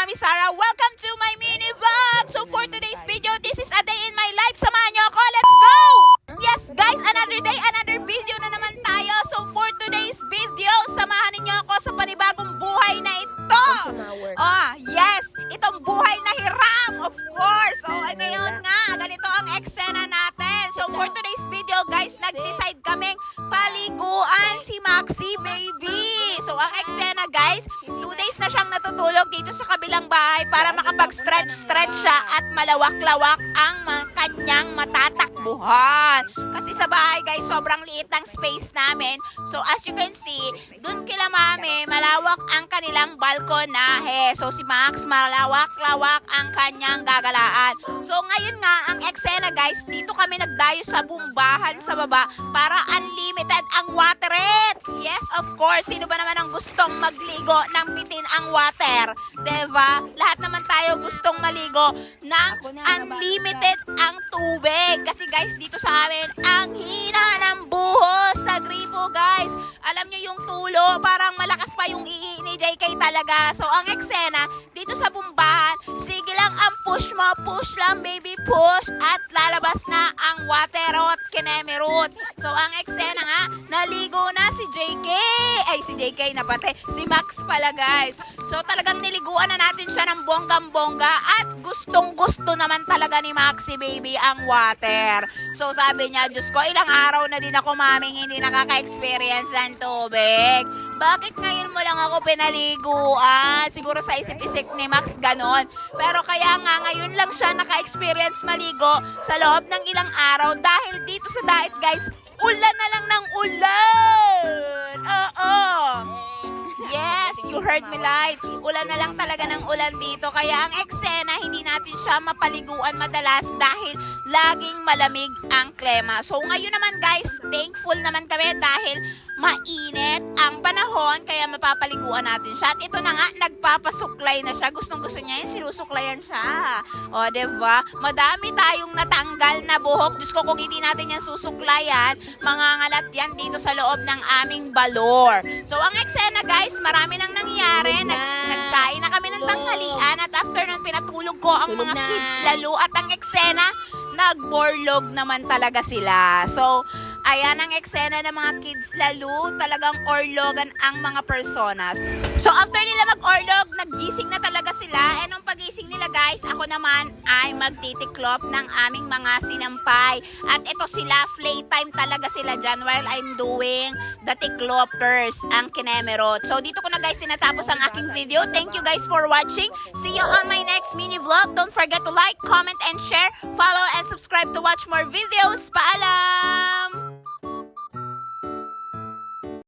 Mami Sarah. Welcome to my mini vlog. So for today's video, this is a day in my life. Samahan niyo ako. Let's go! Yes guys, another day, another video na naman tayo. So for today's video, samahan niyo ako sa panibagong buhay na ito. Yes, itong buhay na hiram, of course. So ngayon nga, ganito ang eksena natin. So for today's video guys, nag-decide kaming paliguan si Maxi baby. So ang eksena guys, 2 days na siyang natutulog dito sa kabilang bahay para makapag-stretch siya at malawak-lawak ang kanyang matatakbuhan. Kasi sa bahay guys, sobrang liit ng space namin. So as you can see, dun kila mami, malawak ang kanilang balkonahe. So si Max, malawak-lawak ang kanyang gagalaan. So ngayon nga, ang eksena guys, dito kami nagdayo sa bumbahan sa baba para unlimited ang waterette. Yes, of course. Sino ba naman ang gustong magligo ng bitin ang water? Diba? Lahat naman tayo gustong maligo na unlimited ang tubig. Kasi guys, dito sa amin, ang hina ng buhos sa gripo guys. Alam nyo yung tulo, parang malakas pa yung ni JK talaga. So ang eksena, dito sa bumbahan, sige lang ang push mo, push lang baby, push. At lalabas na ang waterot, kinemerot. So ang eksena nga, naligo na si JK. Ay, si JK na pati. Si Max pala guys. So talagang niliguan na natin siya ng bonggang-bongga. At gustong-gusto naman talaga ni Maxi baby ang water. So sabi niya, Diyos ko, ilang araw na din ako maming hindi nakaka-experience ng tubig. Bakit ngayon mo lang ako pinaliguan? Siguro sa isip-isip ni Max ganon. Pero kaya nga ngayon lang siya naka-experience maligo sa loob ng ilang araw dahil dito sa diet guys, ulan na lang ng ulan. Oo. Yes, you heard me right. Ulan na lang talaga ng ulan dito. Kaya ang eksena, hindi natin siya mapaliguan madalas dahil laging malamig ang klima. So ngayon naman guys, thankful naman kami dahil mainit ang panahon kaya mapapaliguan natin siya. At ito na nga, nagpapasuklay na siya. Gustong-gusto niya yun, sinusuklayan siya. O, diba? Madami tayong natanggal na buhok. Diyos ko, kung hindi natin yan susuklayan, mangangalat yan dito sa loob ng aming balor. So, ang eksena guys, marami nang nangyari. Nagkain na kami ng tanghalian at after nun, pinatulog ko ang mga kids lalo. At ang eksena, nagborlog naman talaga sila. So, ayan ang eksena ng mga kids lalo, talagang orlogan ang mga personas. So after nila mag-orlog, naggising na talaga sila. And nung pagising nila guys, ako naman ay magtitiklop ng aming mga sinampay. At ito sila, playtime talaga sila dyan while I'm doing the tiklopers, ang kinemerot. So dito ko na guys tinatapos ang aking video. Thank you guys for watching. See you on my next mini vlog. Don't forget to like, comment, and share. Follow and subscribe to watch more videos. Paalam!